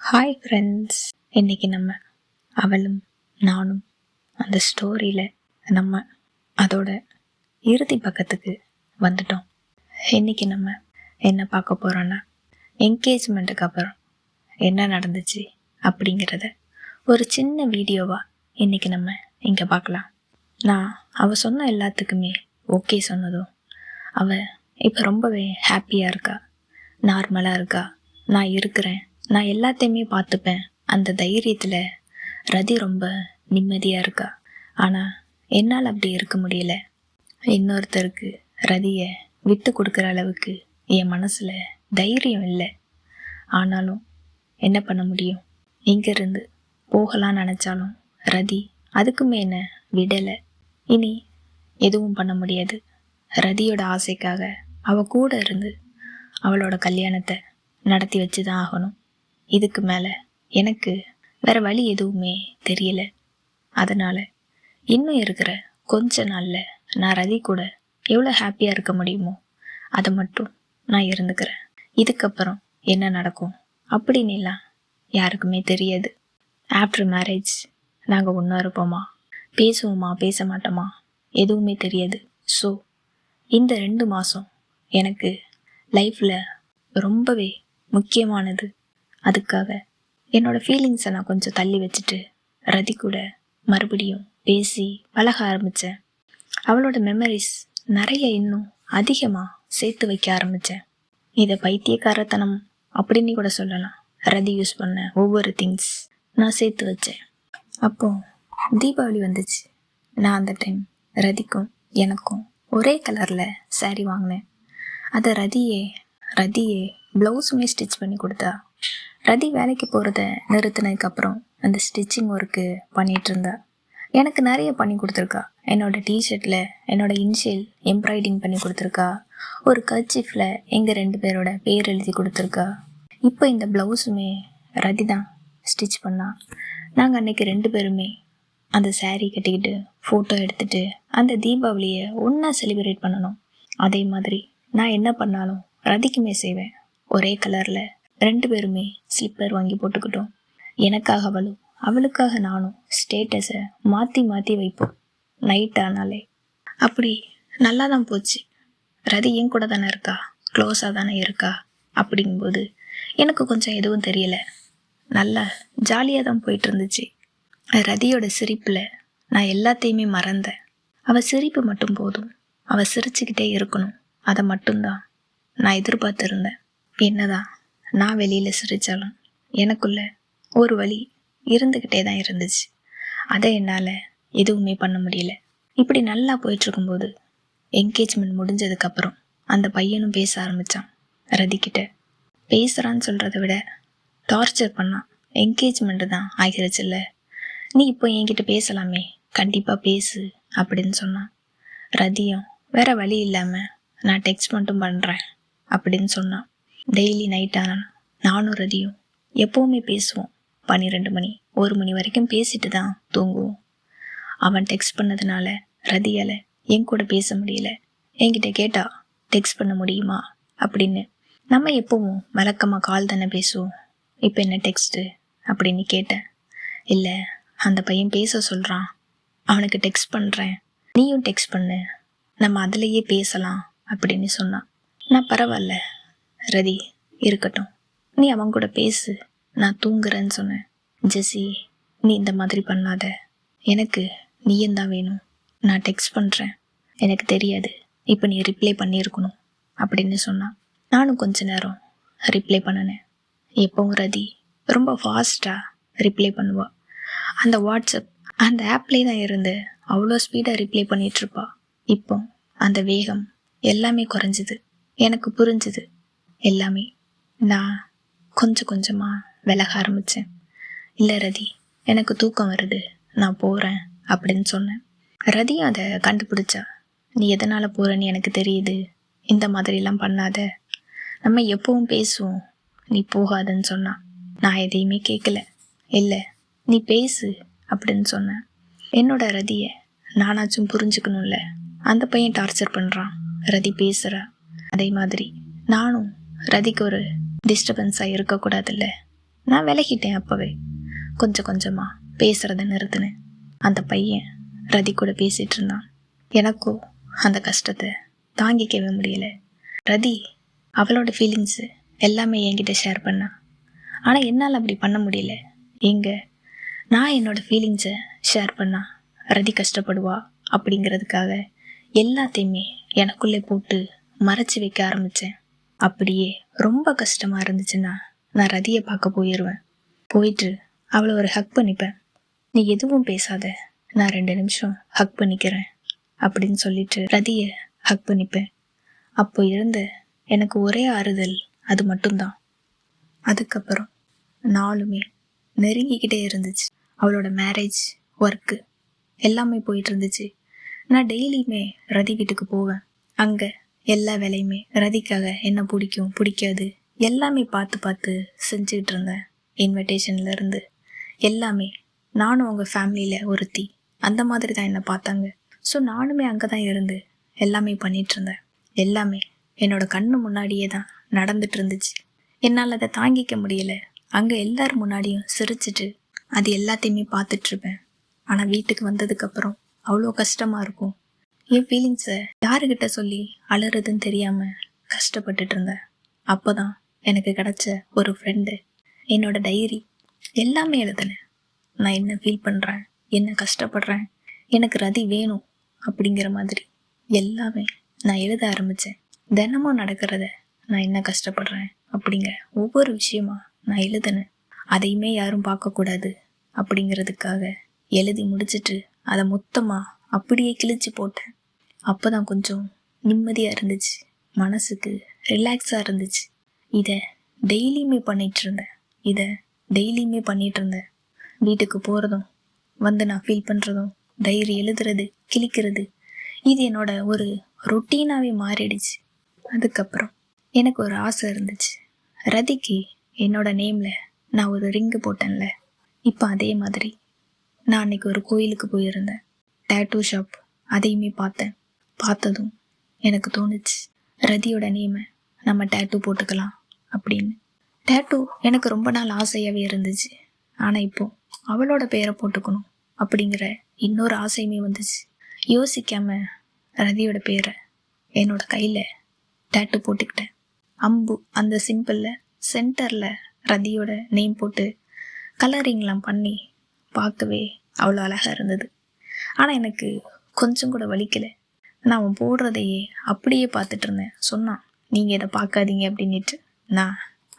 Hi friends, இன்னைக்கு நம்ம அவளும் நானும் அந்த ஸ்டோரியில் நம்ம அதோட இறுதி பக்கத்துக்கு வந்துட்டோம். இன்னைக்கு நம்ம என்ன பார்க்க போகிறோன்னா, என்கேஜ்மெண்ட்டுக்கு அப்புறம் என்ன நடந்துச்சு அப்படிங்கிறத ஒரு சின்ன வீடியோவாக இன்னைக்கு நம்ம இங்கே பார்க்கலாம். நான் அவள் சொன்ன எல்லாத்துக்குமே ஓகே சொன்னதும் அவள் இப்போ ரொம்பவே ஹாப்பியாக இருக்கா, நார்மலாக இருக்கா, நான் இருக்கிறேன், நான் எல்லாத்தையுமே பார்த்துப்பேன், அந்த தைரியத்தில் ரதி ரொம்ப நிம்மதியாக இருக்கா. ஆனால் என்னால் அப்படி இருக்க முடியல. இன்னொருத்தருக்கு ரதியை விட்டு கொடுக்குற அளவுக்கு என் மனசில் தைரியம் இல்லை. ஆனாலும் என்ன பண்ண முடியும்? இங்கேருந்து போகலான்னு நினச்சாலும் ரதி அதுக்குமே என்ன விடலை. இனி எதுவும் பண்ண முடியாது. ரதியோட ஆசைக்காக அவள் கூட இருந்து அவளோட கல்யாணத்தை நடத்தி வச்சு தான் ஆகணும். இதுக்கு மேலே எனக்கு வேறு வழி எதுவுமே தெரியல. அதனால் இன்னும் இருக்கிற கொஞ்ச நாளில் நான் ரதி கூட எவ்வளோ ஹாப்பியாக இருக்க முடியுமோ அதை மட்டும் நான் இருந்துக்கிறேன். இதுக்கப்புறம் என்ன நடக்கும் அப்படின்னுலாம் யாருக்குமே தெரியாது. ஆஃப்டர் மேரேஜ் நாங்கள் ஒன்றா இருப்போமா, பேசுவோமா, பேச மாட்டோமா, எதுவுமே தெரியாது. ஸோ இந்த 2 மாதம் எனக்கு லைஃப்பில் ரொம்பவே முக்கியமானது. அதுக்காக என்னோடய ஃபீலிங்ஸை நான் கொஞ்சம் தள்ளி வச்சுட்டு ரதி கூட மறுபடியும் பேசி பழக ஆரம்பித்தேன். அவளோட மெமரிஸ் நிறைய இன்னும் அதிகமாக சேர்த்து வைக்க ஆரம்பித்தேன். இதை பைத்தியக்காரத்தனம் அப்படின்னு கூட சொல்லலாம். ரதி யூஸ் பண்ண ஒவ்வொரு திங்ஸ் நான் சேர்த்து வச்சேன். அப்போது தீபாவளி வந்துச்சு. நான் அந்த டைம் ரதிக்கும் எனக்கும் ஒரே கலரில் சாரீ வாங்கினேன். அதை ரதியே ப்ளவுஸுமே ஸ்டிச் பண்ணி கொடுத்தா. ரதி வேலைக்கு போகிறத நிறுத்தினதுக்கப்புறம் அந்த ஸ்டிச்சிங் ஒர்க்கு பண்ணிகிட்டு இருந்தா. எனக்கு நிறைய பண்ணி கொடுத்துருக்கா. என்னோடய டிஷர்ட்டில் என்னோடய இனிஷியல் எம்ப்ராய்டிங் பண்ணி கொடுத்துருக்கா. ஒரு கர்ச்சீஃபில் எங்கள் 2 பேரோட பேர் எழுதி கொடுத்துருக்கா. இப்போ இந்த ப்ளவுஸுமே ரதி தான் ஸ்டிச் பண்ணா. நாங்கள் அன்றைக்கி 2 பேருமே அந்த சாரீ கட்டிக்கிட்டு ஃபோட்டோ எடுத்துகிட்டு அந்த தீபாவளியை ஒன்றா செலிப்ரேட் பண்ணணும். அதே மாதிரி நான் என்ன பண்ணாலும் ரதிக்குமே செய்வேன். ஒரே கலரில் 2 பேருமே ஸ்லிப்பர் வாங்கி போட்டுக்கிட்டோம். எனக்காக அவளும் அவளுக்காக நானும் ஸ்டேட்டஸை மாற்றி மாற்றி வைப்போம். நைட் ஆனாலே அப்படி நல்லா தான் போச்சு. ரதி என் கூட தானே இருக்கா, க்ளோஸாக தானே இருக்கா. அப்படிங்கும்போது எனக்கு கொஞ்சம் எதுவும் தெரியலை, நல்லா ஜாலியாக தான் போயிட்டு இருந்துச்சு. ரதியோட சிரிப்பில் நான் எல்லாத்தையுமே மறந்தேன். அவள் சிரிப்பு மட்டும் போதும், அவள் சிரிச்சுக்கிட்டே இருக்கணும், அதை மட்டும்தான் நான் எதிர்பார்த்துருந்தேன். என்னதான் நான் வெளியில் சிரித்தாலும் எனக்குள்ள ஒரு வழி இருந்துக்கிட்டே தான் இருந்துச்சு. அதை என்னால் எதுவுமே பண்ண முடியல. இப்படி நல்லா போயிட்டுருக்கும்போது என்கேஜ்மெண்ட் முடிஞ்சதுக்கப்புறம் அந்த பையனும் பேச ஆரம்பித்தான். ரதிக்கிட்ட பேசுகிறான்னு சொல்கிறத விட டார்ச்சர் பண்ணான். என்கேஜ்மெண்ட்டு தான் ஆகிருச்சுல்ல, நீ இப்போ என்கிட்ட பேசலாமே, கண்டிப்பாக பேசு அப்படின்னு சொன்னான். ரதியும் வேறு வழி இல்லாமல் நான் டெக்ஸ்ட் மட்டும் பண்ணுறேன் அப்படின்னு சொன்னான். டெய்லி நைட் ஆனால் நானும் ரதியும் எப்போவுமே பேசுவோம். 12 மணி 1 மணி வரைக்கும் பேசிட்டு தான் தூங்குவோம். அவன் டெக்ஸ்ட் பண்ணதுனால ரதியால் என் கூட பேச முடியல. என்கிட்ட கேட்டா டெக்ஸ்ட் பண்ண முடியுமா அப்படின்னு. நம்ம எப்போவும் வழக்கமாக கால் தானே பேசுவோம், இப்போ என்ன டெக்ஸ்ட்டு அப்படின்னு கேட்டேன். இல்லை, அந்த பையன் பேச சொல்கிறான், அவனுக்கு டெக்ஸ்ட் பண்ணுறேன், நீயும் டெக்ஸ்ட் பண்ணு, நம்ம அதிலேயே பேசலாம் அப்படின்னு சொன்னான். நான் பரவாயில்ல ரதி, இருக்கட்டும், நீ அவன் கூட பேசு, நான் தூங்குறேன்னு சொன்னேன். ஜெசி, நீ இந்த மாதிரி பண்ணாத, எனக்கு நீயும் தான் வேணும், நான் டெக்ஸ்ட் பண்ணுறேன், எனக்கு தெரியாது, இப்போ நீ ரிப்ளை பண்ணியிருக்கணும் அப்படின்னு சொன்னான். நானும் கொஞ்ச நேரம் ரிப்ளை பண்ணினேன். எப்போவும் ரதி ரொம்ப ஃபாஸ்ட்டாக ரிப்ளை பண்ணுவாள். அந்த வாட்ஸ்அப் அந்த ஆப்லேயே தான் இருந்து அவ்வளோ ஸ்பீடாக ரிப்ளை பண்ணிகிட்ருப்பா. இப்போ அந்த வேகம் எல்லாமே குறைஞ்சிது. எனக்கு புரிஞ்சுது எல்லாமே. நான் கொஞ்சம் கொஞ்சமாக விலக ஆரம்பித்தேன். இல்லை ரதி, எனக்கு தூக்கம் வருது, நான் போகிறேன் அப்படின்னு சொன்னேன். ரதியும் அதை கண்டுபிடிச்சா. நீ எதனால் போகிறேன்னு எனக்கு தெரியுது, இந்த மாதிரிலாம் பண்ணாத, நம்ம எப்பவும் பேசுவோம், நீ போகாதன்னு சொன்னான். நான் எதையுமே கேட்கல. இல்லை, நீ பேசு அப்படின்னு சொன்னேன். என்னோட ரதியை நானாச்சும் புரிஞ்சுக்கணும்ல. அந்த பையன் டார்ச்சர் பண்ணுறான், ரதி பேசுகிறா. அதே மாதிரி நானும் ரதிக்கு ஒரு டிஸ்டர்பன்ஸாக இருக்கக்கூடாதுல்ல. நான் விலகிட்டேன். அப்போவே கொஞ்சம் கொஞ்சமாக பேசுகிறத நிறுத்தினேன். அந்த பையன் ரதி கூட பேசிகிட்டு இருந்தான். எனக்கோ அந்த கஷ்டத்தை தாங்கிக்கவே முடியலை. ரதி அவளோட ஃபீலிங்ஸு எல்லாமே என்கிட்ட ஷேர் பண்ணா. ஆனால் என்னால் அப்படி பண்ண முடியல. நான் என்னோடய ஃபீலிங்ஸை ஷேர் பண்ணா ரதி கஷ்டப்படுவா அப்படிங்கிறதுக்காக எல்லாத்தையுமே எனக்குள்ளே போட்டு மறைச்சி வைக்க ஆரம்பித்தேன். அப்படியே ரொம்ப கஷ்டமாக இருந்துச்சுன்னா நான் ரதியை பார்க்க போயிடுவேன். போயிட்டு அவளை ஒரு ஹக் பண்ணிப்பேன். நீ எதுவும் பேசாத, நான் 2 நிமிஷம் ஹக் பண்ணிக்கிறேன் அப்படின்னு சொல்லிட்டு ரதியை ஹக் பண்ணிப்பேன். அப்போ இருந்த எனக்கு ஒரே ஆறுதல் அது மட்டும்தான். அதுக்கப்புறம் நாளுமே நெருங்கிக்கிட்டே இருந்துச்சு. அவளோட மேரேஜ், ஒர்க்கு எல்லாமே போயிட்டு இருந்துச்சு. நான் டெய்லியுமே ரதி வீட்டுக்கு போவேன். அங்கே எல்லா வேலையுமே ரதிக்காக என்ன பிடிக்கும் பிடிக்காது எல்லாமே பார்த்து பார்த்து செஞ்சுக்கிட்டு இருந்தேன். இன்விடேஷன்லேருந்து எல்லாமே. நானும் அவங்க ஃபேமிலியில் ஒருத்தி அந்த மாதிரி தான் என்னை பார்த்தாங்க. ஸோ நானுமே அங்கே தான் இருந்து எல்லாமே பண்ணிகிட்டு இருந்தேன். எல்லாமே என்னோடய கண்ணு முன்னாடியே தான் நடந்துட்டு இருந்துச்சு. என்னால் அதை தாங்கிக்க முடியல. அங்கே எல்லாரும் முன்னாடியும் சிரிச்சிட்டு அது எல்லாத்தையுமே பார்த்துட்ருப்பேன். ஆனால் வீட்டுக்கு வந்ததுக்கப்புறம் அவ்வளோ கஷ்டமாக இருக்கும். என் ஃபீலிங்ஸை யாருக்கிட்ட சொல்லி அழுறதுன்னு தெரியாமல் கஷ்டப்பட்டுட்டு இருந்தேன். அப்போ தான் எனக்கு கிடச்ச ஒரு ஃப்ரெண்டு. என்னோடய டைரி எல்லாமே எழுதினேன். நான் என்ன ஃபீல் பண்ணுறேன், என்ன கஷ்டப்படுறேன், எனக்கு ரதி வேணும் அப்படிங்கிற மாதிரி எல்லாமே நான் எழுத ஆரம்பித்தேன். தினமும் நடக்கிறத நான் என்ன கஷ்டப்படுறேன் அப்படிங்கிற ஒவ்வொரு விஷயமா நான் எழுதினேன். அதையுமே யாரும் பார்க்கக்கூடாது அப்படிங்கிறதுக்காக எழுதி முடிச்சிட்டு அதை மொத்தமாக அப்படியே கிழிச்சு போட்டேன். அப்போ தான் கொஞ்சம் நிம்மதியாக இருந்துச்சு, மனசுக்கு ரிலாக்ஸாக இருந்துச்சு. இதை டெய்லியுமே பண்ணிகிட்டு இருந்தேன். வீட்டுக்கு போகிறதும் வந்து நான் ஃபீல் பண்ணுறதும் டைரி எழுதுறது கிழிக்கிறது இது என்னோட ஒரு ரொட்டீனாகவே மாறிடுச்சு. அதுக்கப்புறம் எனக்கு ஒரு ஆசை இருந்துச்சு. ரதிக்கு என்னோட நேமில் நான் ஒரு ரிங்கு போட்டேன்ல, இப்போ அதே மாதிரி நான் அன்றைக்கி ஒரு கோயிலுக்கு போயிருந்தேன். டேட்டூ ஷாப் அதையுமே பார்த்ததும் எனக்கு தோணுச்சு, ரதியோட நேமை நம்ம டேட்டூ போட்டுக்கலாம் அப்படின்னு. டேட்டூ எனக்கு ரொம்ப நாள் ஆசையாகவே இருந்துச்சு. ஆனால் இப்போது அவளோட பேரை போட்டுக்கணும் அப்படிங்கிற இன்னொரு ஆசையுமே வந்துச்சு. யோசிக்காமல் ரதியோட பேரை என்னோட கையில் டேட்டூ போட்டுக்கிட்டேன். அம்பு அந்த சிம்பிளில் சென்டரில் ரதியோட நேம் போட்டு கலரிங்லாம் பண்ணி பார்க்கவே அவ்வளோ அழகாக இருந்தது. ஆனால் எனக்கு கொஞ்சம் கூட வலிக்கலை. நான் அவன் போடுறதையே அப்படியே பார்த்துட்டு இருந்தேன். சொன்னான், நீங்கள் இதை பார்க்காதீங்க அப்படின்ட்டு. நான்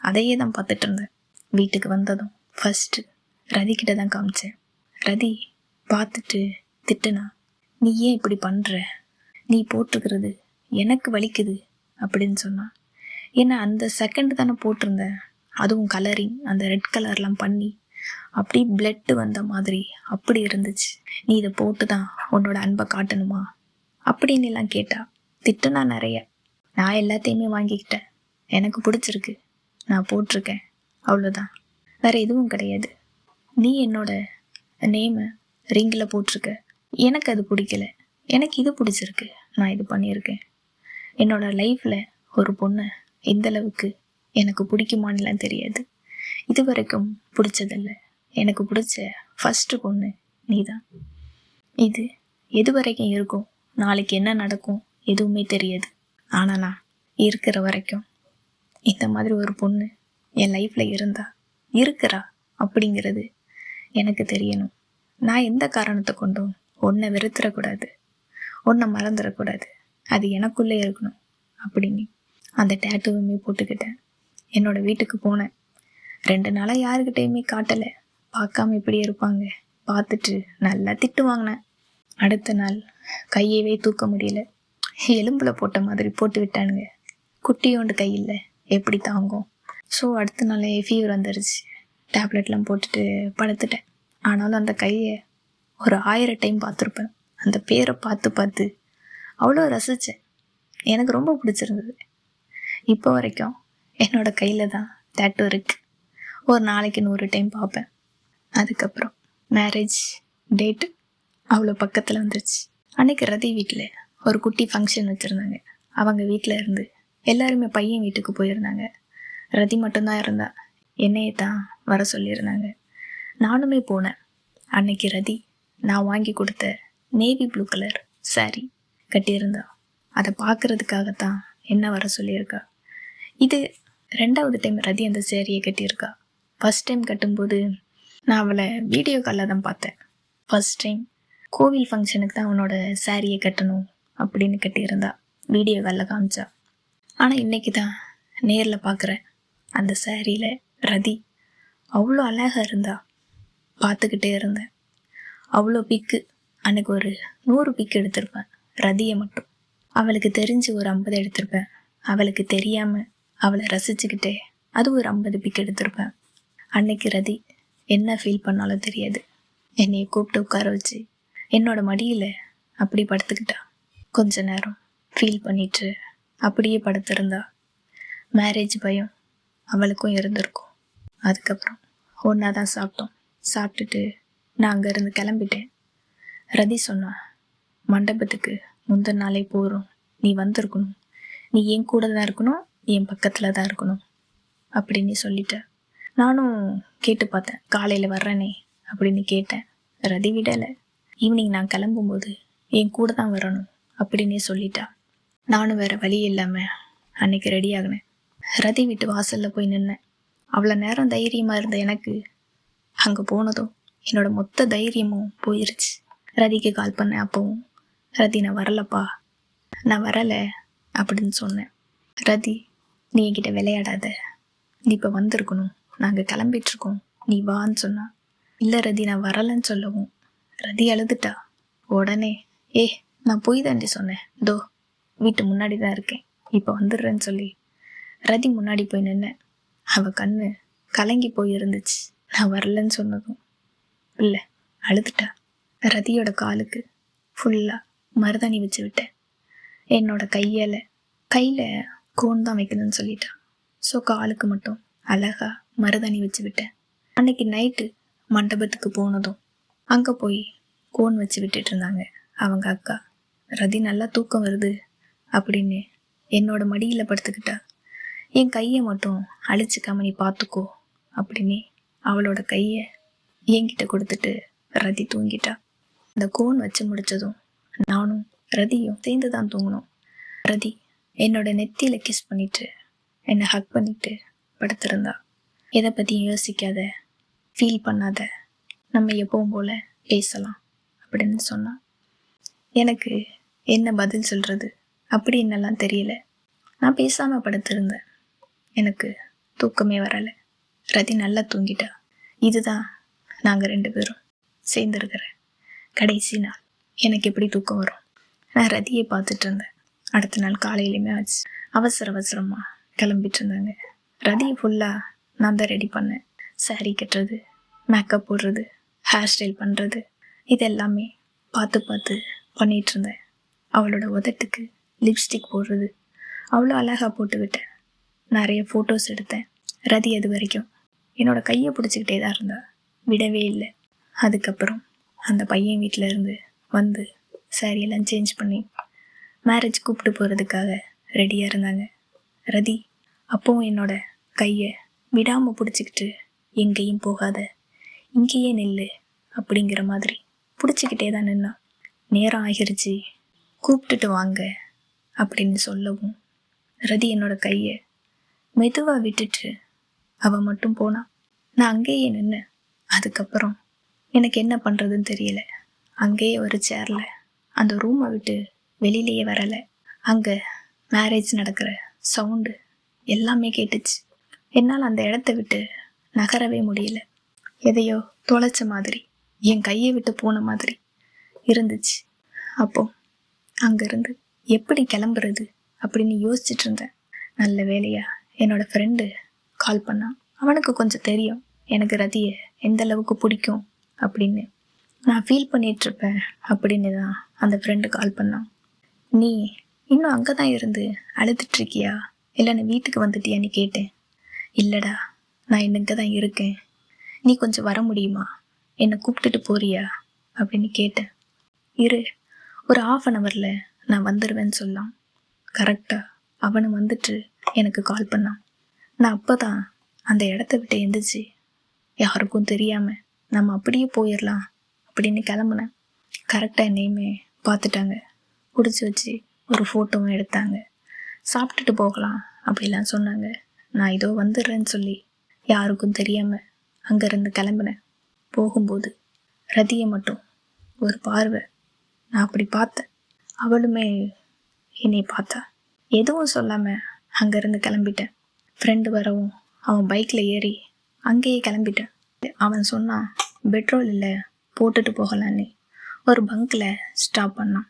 அதையே தான் பார்த்துட்டு இருந்தேன். வீட்டுக்கு வந்ததும் ஃபஸ்ட்டு ரதிக்கிட்ட தான் காமிச்சேன். ரதி பார்த்துட்டு திட்டுனா, நீ ஏன் இப்படி பண்ணுற, நீ போட்டிருக்கிறது எனக்கு வலிக்குது அப்படின்னு சொன்னான். ஏன்னா அந்த செகண்ட் தானே போட்டிருந்தேன், அதுவும் கலரிங் அந்த ரெட் கலர்லாம் பண்ணி அப்படி பிளட்டு வந்த மாதிரி அப்படி இருந்துச்சு. நீ இதை போட்டு தான் உன்னோட அன்பை காட்டணுமா அப்படின்னு எல்லாம் கேட்டா. திட்டுனா நிறைய. நான் எல்லாத்தையுமே வாங்கிக்கிட்டேன். எனக்கு பிடிச்சிருக்கு, நான் போட்டிருக்கேன், அவ்வளோதான், வேற எதுவும் கிடையாது. நீ என்னோட நேமை ரிங்கில் போட்டிருக்க, எனக்கு அது பிடிக்கல, எனக்கு இது பிடிச்சிருக்கு, நான் இது பண்ணியிருக்கேன். என்னோட லைஃப்பில் ஒரு பொண்ணை எந்தளவுக்கு எனக்கு பிடிக்குமான்லாம் தெரியாது. இது வரைக்கும் பிடிச்சதில்ல. எனக்கு பிடிச்ச ஃபஸ்ட்டு பொண்ணு நீ தான். இது எது வரைக்கும் இருக்கும், நாளைக்கு என்ன நடக்கும் எதுவுமே தெரியாது. ஆனால் நான் இருக்கிற வரைக்கும் இந்த மாதிரி ஒரு பொண்ணு என் லைஃப்பில் இருக்கிறா அப்படிங்கிறது எனக்கு தெரியணும். நான் எந்த காரணத்தை கொண்டும் உன்னை வெறுத்துடக்கூடாது, உன்னை மறந்துடக்கூடாது, அது எனக்குள்ளே இருக்கணும் அப்படின்னு அந்த டேட்டூவுமே போட்டுக்கிட்டேன். என்னோடய வீட்டுக்கு போனேன். 2 நாளாக யாருக்கிட்டையுமே காட்டலை. பார்க்காம இப்படி இருப்பாங்க, பார்த்துட்டு நல்லா திட்டு வாங்கினேன். அடுத்த நாள் கையவே தூக்க முடியல, எலும்பில் போட்ட மாதிரி போட்டு விட்டானுங்க. குட்டியோண்டு கையில் எப்படி தாங்கும். ஸோ அடுத்த நாளே ஃபீவர் வந்துருச்சு. டேப்லெட்லாம் போட்டுட்டு படுத்துட்டேன். ஆனாலும் அந்த கையை ஒரு 1000 டைம் பார்த்துருப்பேன். அந்த பேரை பார்த்து அவ்வளோ ரசித்தேன். எனக்கு ரொம்ப பிடிச்சிருந்தது. இப்போ வரைக்கும் என்னோடய கையில் தான் டேட்டூ இருக்குது. ஒரு நாளைக்கு 100 டைம் பார்ப்பேன். அதுக்கப்புறம் மேரேஜ் டேட்டு அவ்வளோ பக்கத்தில் வந்துருச்சு. அன்றைக்கி ரதி வீட்டில் ஒரு குட்டி ஃபங்க்ஷன் வச்சுருந்தாங்க. அவங்க வீட்டில் இருந்து எல்லாருமே பையன் வீட்டுக்கு போயிருந்தாங்க. ரதி மட்டும்தான் இருந்தா. என்னையே தான் வர சொல்லியிருந்தாங்க. நானுமே போனேன். அன்னைக்கு ரதி நான் வாங்கி கொடுத்த நேவி ப்ளூ கலர் சாரீ கட்டியிருந்தா. அதை பார்க்குறதுக்காகத்தான் என்ன வர சொல்லியிருக்கா. இது 2வது டைம் ரதி அந்த சேரீயை கட்டியிருக்கா. ஃபஸ்ட் டைம் கட்டும்போது நான் அவளை வீடியோ காலில் தான் பார்த்தேன். ஃபஸ்ட் டைம் கோவில் ஃபங்க்ஷனுக்கு தான் அவனோட சாரியை கட்டணும் அப்படின்னு கட்டியிருந்தா. வீடியோ காலில் காமிச்சா. ஆனால் இன்றைக்கி தான் நேரில் பார்க்குறேன். அந்த சாரியில் ரதி அவ்வளோ அழகாக இருந்தா. பார்த்துக்கிட்டே இருந்தேன். அவ்வளோ பிக்கு. அன்றைக்கு ஒரு 100 பிக்கு எடுத்திருப்பேன் ரதியை மட்டும். அவளுக்கு தெரிஞ்சு ஒரு 50 எடுத்திருப்பேன். அவளுக்கு தெரியாமல் அவளை ரசிச்சுக்கிட்டே அது ஒரு 50 பிக்கு எடுத்திருப்பேன். அன்னைக்கு ரதி என்ன ஃபீல் பண்ணாலும் தெரியாது. என்னையை கூப்பிட்டு உட்கார வச்சு என்னோட மடியில் அப்படி படுத்துக்கிட்டா. கொஞ்ச நேரம் ஃபீல் பண்ணிட்டு அப்படியே படுத்திருந்தா. மேரேஜ் பயம் அவளுக்கும் இருந்திருக்கும். அதுக்கப்புறம் ஒன்றா தான் சாப்பிட்டோம். சாப்பிட்டுட்டு நான் அங்கேருந்து கிளம்பிட்டேன். ரதி சொன்னா, மண்டபத்துக்கு முந்தின நாளே போகிறோம், நீ வந்திருக்கணும், நீ என் கூட தான் இருக்கணும், என் பக்கத்தில் தான் இருக்கணும் அப்படின்னு சொல்லிட்ட. நானும் கேட்டு பார்த்தேன், காலையில் வர்றேனே அப்படின்னு கேட்டேன். ரதி விடலை. ஈவினிங் நான் கிளம்பும்போது என் கூட தான் வரணும் அப்படின்னே சொல்லிட்டா. நானும் வேறு வழி இல்லாமல் அன்னைக்கு ரெடி ஆகினேன். ரதி வீட்டு வாசலில் போய் நின்னேன். அவ்வளோ நேரம் தைரியமாக இருந்த எனக்கு அங்கே போனதும் என்னோட மொத்த தைரியமும் போயிருச்சு. ரதிக்கு கால் பண்ணேன். அப்போவும் ரதி நான் வரலப்பா, நான் வரலை அப்படின்னு சொன்னேன். ரதி நீ என்கிட்ட விளையாடாத, நீ இப்போ வந்திருக்கணும், நாங்கள் கிளம்பிட்டுருக்கோம், நீ வான்னு சொன்னா. இல்லை ரதி நான் வரலைன்னு சொல்லவும் ரதி அழுதுட்டா. உடனே நான் போய் தாண்டி சொன்னேன், தோ வீட்டு முன்னாடி தான் இருக்கேன், இப்போ வந்துடுறேன்னு சொல்லி ரதி முன்னாடி போய் நின்னேன். அவள் கண்ணு கலங்கி போய் இருந்துச்சு. நான் வரலன்னு சொன்னதும் இல்லை அழுதுட்டா. ரதியோட காலுக்கு ஃபுல்லாக மருதாணி வச்சு விட்டேன். என்னோட கையில் கோன் தான் வைக்கணும்னு சொல்லிட்டான். ஸோ காலுக்கு மட்டும் அழகாக மருதாணி வச்சு விட்டேன். அன்னைக்கு நைட்டு மண்டபத்துக்கு போனதும் அங்கே போய் கோன் வச்சு விட்டுட்டு இருந்தாங்க அவங்க அக்கா. ரதி நல்லா தூக்கம் வருது அப்படின்னு என்னோட மடியில் படுத்துக்கிட்டா. என் கையை மட்டும் அழிச்சிக்காம நீ பார்த்துக்கோ அப்படின்னு அவளோட கையை என்கிட்ட கொடுத்துட்டு ரதி தூங்கிட்டா. அந்த கோன் வச்சு முடித்ததும் நானும் ரதியும் சேர்ந்து தான் தூங்கினோம். ரதி என்னோட நெத்தியில் கிஸ் பண்ணிட்டு என்னை ஹக் பண்ணிட்டு படுத்திருந்தா. எதை பற்றியும் யோசிக்காத, ஃபீல் பண்ணாத, நம்ம எப்பவும் போல் பேசலாம் அப்படின்னு சொன்னான். எனக்கு என்ன பதில் சொல்கிறது அப்படி என்னெல்லாம் தெரியல. நான் பேசாமல் படுத்திருந்தேன். எனக்கு தூக்கமே வரலை. ரதி நல்லா தூங்கிட்டா. இதுதான் நாங்கள் 2 பேரும் சேர்ந்துருக்கிற கடைசி நாள். எனக்கு எப்படி தூக்கம் வரும்? நான் ரதியை பார்த்துட்டு இருந்தேன். அடுத்த நாள் காலையிலுமே ஆச்சு. அவசரமாக கிளம்பிட்டு இருந்தாங்க. ரதியை ஃபுல்லாக நான் தான் ரெடி பண்ணேன். சாரீ கட்டுறது, மேக்கப் போடுறது, ஹேர் ஸ்டைல் பண்ணுறது, இது எல்லாமே பார்த்து பண்ணிகிட்டு இருந்தேன். அவளோட உதட்டுக்கு லிப்ஸ்டிக் போடுறது அவ்வளோ அழகாக போட்டு விட்டேன். நிறைய ஃபோட்டோஸ் எடுத்தேன். ரதி அது வரைக்கும் என்னோடய கையை பிடிச்சிக்கிட்டே தான் இருந்தா, விடவே இல்லை. அதுக்கப்புறம் அந்த பையன் வீட்டில் இருந்து வந்து சாரியெல்லாம் சேஞ்ச் பண்ணி மேரேஜ் கூப்பிட்டு போகிறதுக்காக ரெடியாக இருந்தாங்க. ரதி அப்போவும் என்னோட கையை விடாமல் பிடிச்சிக்கிட்டு எங்கேயும் போகாத, இங்கேயே நில்லு அப்படிங்கிற மாதிரி பிடிச்சிக்கிட்டே தான் நின்னா. நேரம் ஆகிருச்சு, கூப்பிட்டுட்டு வாங்க அப்படின்னு சொல்லவும் ரதி என்னோட கையை மெதுவாக விட்டுட்டு அவள் மட்டும் போனான். நான் அங்கேயே நின்னேன். அதுக்கப்புறம் எனக்கு என்ன பண்ணுறதுன்னு தெரியல. அங்கேயே ஒரு சேரில் அந்த ரூமை விட்டு வெளியிலேயே வரலை. அங்கே மேரேஜ் நடக்கிற சவுண்டு எல்லாமே கேட்டுச்சு. என்னால் அந்த இடத்த விட்டு நகரவே முடியல. எதையோ தொலைச்ச மாதிரி, என் கையை விட்டு போன மாதிரி இருந்துச்சு. அப்போ அங்கேருந்து எப்படி கிளம்புறது அப்படின்னு யோசிச்சுட்டு இருந்தேன். நல்ல வேலையா என்னோட ஃப்ரெண்டு கால் பண்ணான். அவனுக்கு கொஞ்சம் தெரியும் எனக்கு ரதியை எந்த அளவுக்கு பிடிக்கும் அப்படின்னு. நான் ஃபீல் பண்ணிகிட்ருப்பேன் அப்படின்னு தான் அந்த ஃப்ரெண்டு கால் பண்ணான். நீ இன்னும் அங்கே தான் இருந்து அழுதுட்ருக்கியா, இல்லை நீ வீட்டுக்கு வந்துட்டியான்னு கேட்டேன். இல்லைடா, நான் இங்கே தான் இருக்கேன், நீ கொஞ்சம் வர முடியுமா, என்னை கூப்பிட்டுட்டு போறியா அப்படின்னு கேட்டேன். இரு, ஒரு 1/2 ஹவரில் நான் வந்துடுவேன்னு சொல்லான். கரெக்டாக அவனு வந்துட்டு எனக்கு கால் பண்ணான். நான் அப்போ தான் அந்த இடத்த விட்டு எந்திரிச்சு யாருக்கும் தெரியாமல் நம்ம அப்படியே போயிடலாம் அப்படின்னு கிளம்புனேன். கரெக்டாக என்னையுமே பார்த்துட்டாங்க. பிடிச்சி வச்சு ஒரு ஃபோட்டோவும் எடுத்தாங்க. சாப்பிட்டுட்டு போகலாம் அப்படிலாம் சொன்னாங்க. நான் இதோ வந்துடுறேன்னு சொல்லி யாருக்கும் தெரியாமல் அங்கேருந்து கிளம்புனேன். போகும்போது ரதியை மட்டும் ஒரு பார்வை நான் அப்படி பார்த்தேன். அவளுமே என்னை பார்த்தா. எதுவும் சொல்லாமல் அங்கேருந்து கிளம்பிட்டேன். ஃப்ரெண்டு வரவும் அவன் பைக்கில் ஏறி அங்கேயே கிளம்பிட்டேன். அவன் சொன்னான், பெட்ரோல் இல்லை, போட்டுட்டு போகலான்னு. ஒரு பங்கில் ஸ்டாப் பண்ணான்.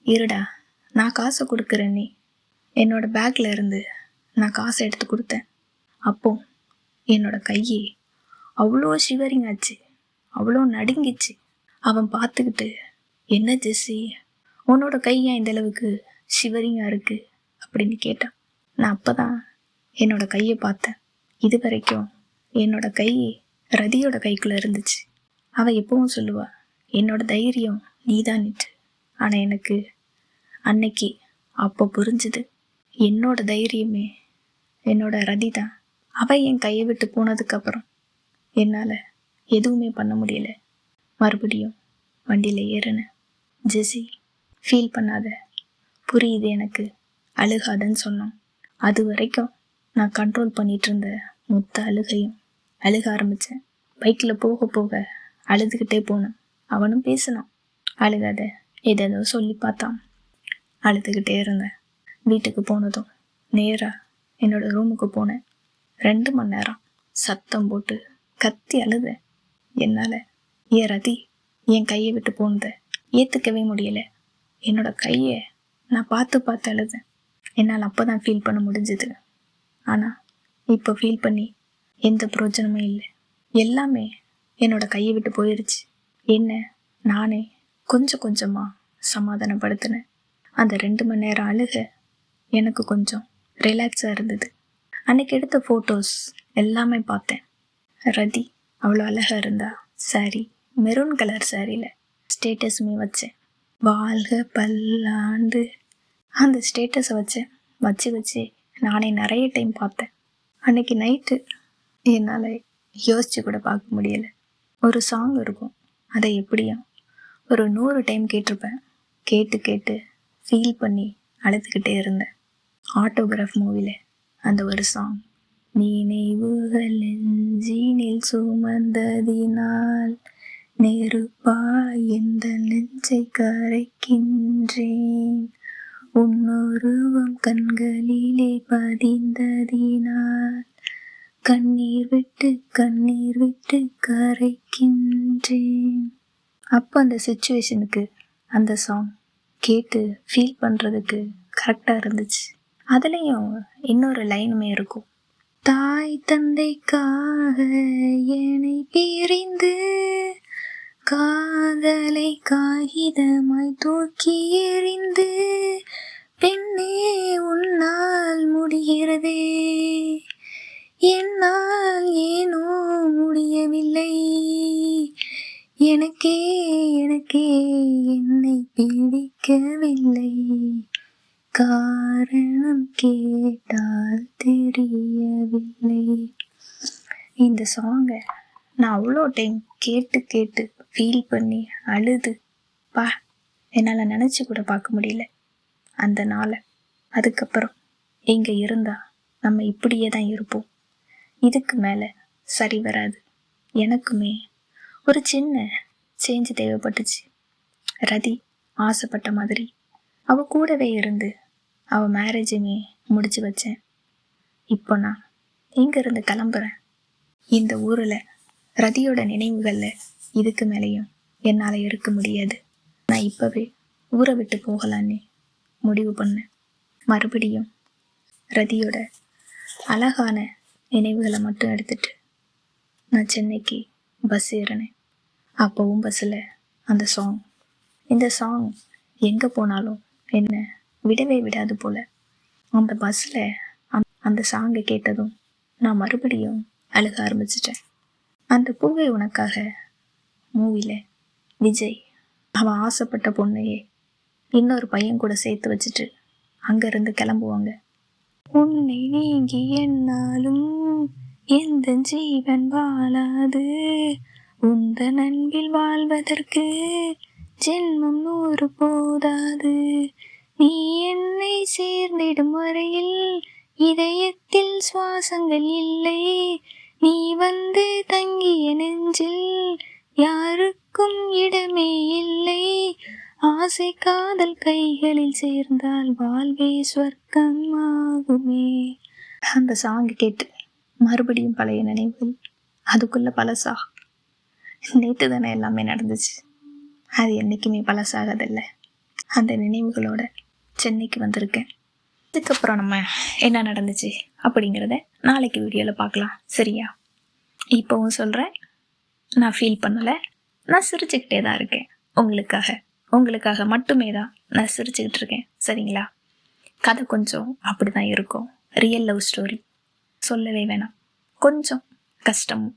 இருடா, நான் காசை கொடுக்குறேன். நீ என்னோட பேக்கில் இருந்து நான் காசை எடுத்து கொடுத்தேன். அப்போ என்னோட கையே அவ்வளோ ஷிவரிங் ஆச்சு, அவ்வளோ நடுங்கிச்சு. அவன் பார்த்துக்கிட்டு, என்ன ஜெஸ்ஸி, உன்னோட கை ஏன் இந்த அளவுக்கு ஷிவரிங்காக இருக்கு அப்படின்னு கேட்டான். நான் அப்போ தான் என்னோட கையை பார்த்தேன். இது வரைக்கும் என்னோட கை ரதியோட கைக்குள்ளே இருந்துச்சு. அவள் எப்பவும் சொல்லுவா, என்னோட தைரியம் நீதான்னுட்டு. ஆனால் எனக்கு அன்னைக்கு அப்போ புரிஞ்சுது, என்னோட தைரியமே என்னோட ரதி தான். அவள் என் கையை விட்டு போனதுக்கப்புறம் என்னால் எதுவுமே பண்ண முடியல. மறுபடியும் வண்டியில் ஏறினேன். ஜெஸி, ஃபீல் பண்ணாத, புரியுது எனக்கு, அழுகாதன்னு சொன்னான். அது வரைக்கும் நான் கண்ட்ரோல் பண்ணிகிட்டு இருந்த மொத்த அழுகையும் அழுக ஆரம்பித்தேன். பைக்கில் போக போக அழுதுகிட்டே போனேன். அவனும் பேசினான், அழுகாத, ஏதேதோ சொல்லி பார்த்தான். அழுதுகிட்டே இருந்தேன். வீட்டுக்கு போனதும் நேராக என்னோட ரூமுக்கு போனேன். 2 மணி நேரம் சத்தம் போட்டு கத்தி அழுதேன். என்னால் என் ரதி என் கையை விட்டு போனதை ஏற்றுக்கவே முடியலை. என்னோட கையை நான் பார்த்து அழுதேன். என்னால் அப்போ தான் ஃபீல் பண்ண முடிஞ்சுது. ஆனால் இப்போ ஃபீல் பண்ணி எந்த பிரயோஜனமும் இல்லை. எல்லாமே என்னோட கையை விட்டு போயிடுச்சு. என்ன நானே கொஞ்சம் கொஞ்சமாக சமாதானப்படுத்தினேன். அந்த 2 மணி நேரம் அழுக எனக்கு கொஞ்சம் ரிலாக்ஸாக இருந்தது. அன்றைக்கி எடுத்த ஃபோட்டோஸ் எல்லாமே பார்த்தேன். ரதி அவ்வளோ அழகாக இருந்தா. சாரி, மெரூன் கலர் சாரியில் ஸ்டேட்டஸுமே வச்சேன். வாழ்க பல்லாண்டு அந்த ஸ்டேட்டஸை வச்சு நானே நிறைய டைம் பார்த்தேன். அன்றைக்கி நைட்டு என்னால் யோசித்து கூட பார்க்க முடியலை. ஒரு சாங் இருக்கும், அதை எப்படியும் ஒரு 100 டைம் கேட்டிருப்பேன். கேட்டு ஃபீல் பண்ணி அழுதுகிட்டே இருந்தேன். ஆட்டோகிராஃப் மூவியில் அந்த ஒரு சாங், நினைவுகள் நெஞ்சினில் சுமந்ததினால் நெருப்பாய் எந்த நெஞ்சை கரைக்கின்றேன், உன்னுருவம் கண்களிலே பதிந்ததினால் கண்ணீர் விட்டு கரைக்கின்றேன். அப்போ அந்த சிச்சுவேஷனுக்கு அந்த சாங் கேட்டு ஃபீல் பண்ணுறதுக்கு கரெக்டாக இருந்துச்சு. அதுலேயும் இன்னொரு லைனுமே இருக்கும், தாய் தந்தைக்காக என்னை பிரிந்து காதலை காகிதமாய் தூக்கி எறிந்து பெண்ணே உன்னால் முடிகிறதே, என்னால் ஏனோ முடியவில்லை, எனக்கே என்னை பிடிக்கவில்லை, காரணம் கேட்டால் தெரியவில்லை. இந்த சாங்கை நான் அவ்வளோ டைம் கேட்டு ஃபீல் பண்ணி அழுது என்னால் நினச்சி கூட பார்க்க முடியல அந்த நாளை. அதுக்கப்புறம் இங்கே இருந்தால் நம்ம இப்படியே தான் இருப்போம், இதுக்கு மேலே சரி வராது. எனக்குமே ஒரு சின்ன சேஞ்சு தேவைப்பட்டுச்சு. ரதி ஆசைப்பட்ட மாதிரி அவள் கூடவே இருந்து அவள் மேரேஜுமே முடிச்சு வச்சேன். இப்போ நான் இங்கேருந்து கிளம்புறேன். இந்த ஊரில் ரதியோட நினைவுகளில் இதுக்கு மேலேயும் என்னால் இருக்க முடியாது. நான் இப்போவே ஊரை விட்டு போகலான்னு முடிவு பண்ணேன். மறுபடியும் ரதியோட அழகான நினைவுகளை மட்டும் எடுத்துட்டு நான் சென்னைக்கு பஸ் ஏறினேன். அப்போவும் பஸ்ஸில் அந்த சாங், இந்த சாங் எங்கே போனாலும் என்ன விடவே விடாது போல். அந்த பஸ்ஸில் அந்த சாங்கை கேட்டதும் நான் மறுபடியும் அழுக ஆரம்பிச்சிட்டேன். அந்த பூவை உனக்காக மூவியில் விஜய் அவன் ஆசைப்பட்ட பொண்ணையே இன்னொரு பையன் கூட சேர்த்து வச்சுட்டு அங்கேருந்து கிளம்புவாங்க. உன்னை நீங்கி என்னாலும் எந்த ஜீவன் வாழாது உந்தன் அன்பில் வாழ்வதற்கு ஜென்மம் 100 போதாது. நீ என்னை சேர்ந்திடும் வரையில் இதயத்தில் சுவாசங்கள் இல்லை. நீ வந்து தங்கிய நெஞ்சில் யாருக்கும் இடமே இல்லை. ஆசை காதல் கைகளில் சேர்ந்தால் வாழ்வே சொர்க்கம் ஆகுமே. அந்த சாங்கு கேட்டு மறுபடியும் பழைய நினைவுகள், அதுக்குள்ள பழசா? நேற்று தானே எல்லாமே நடந்துச்சு, அது என்றைக்குமே பழசாகதில்ல. அந்த நினைவுகளோட சென்னைக்கு வந்திருக்கேன். இதுக்கப்புறம் நம்ம என்ன நடந்துச்சு அப்படிங்கிறத நாளைக்கு வீடியோவில் பார்க்கலாம், சரியா? இப்போவும் சொல்கிறேன், நான் ஃபீல் பண்ணலை, நான் சிரிச்சுக்கிட்டே தான் இருக்கேன். உங்களுக்காக மட்டுமே தான் நான் சிரிச்சுக்கிட்டு இருக்கேன், சரிங்களா? கதை கொஞ்சம் அப்படி தான் இருக்கும். ரியல் லவ் ஸ்டோரி சொல்லவே வேணாம். கொஞ்சம் கஷ்டமும்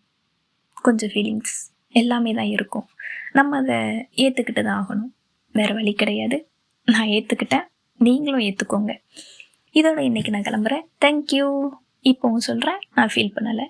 கொஞ்சம் ஃபீலிங்ஸ் எல்லாமே தான் இருக்கும். நம்ம அதை ஏற்றுக்கிட்டு தான் ஆகணும், வேறு வழி கிடையாது. நான் ஏற்றுக்கிட்டேன், நீங்களும் ஏற்றுக்கோங்க. இதோட இன்றைக்கி நான் கிளம்புறேன். தேங்க்யூ. இப்போவும் சொல்கிறேன், நான் ஃபீல் பண்ணலை.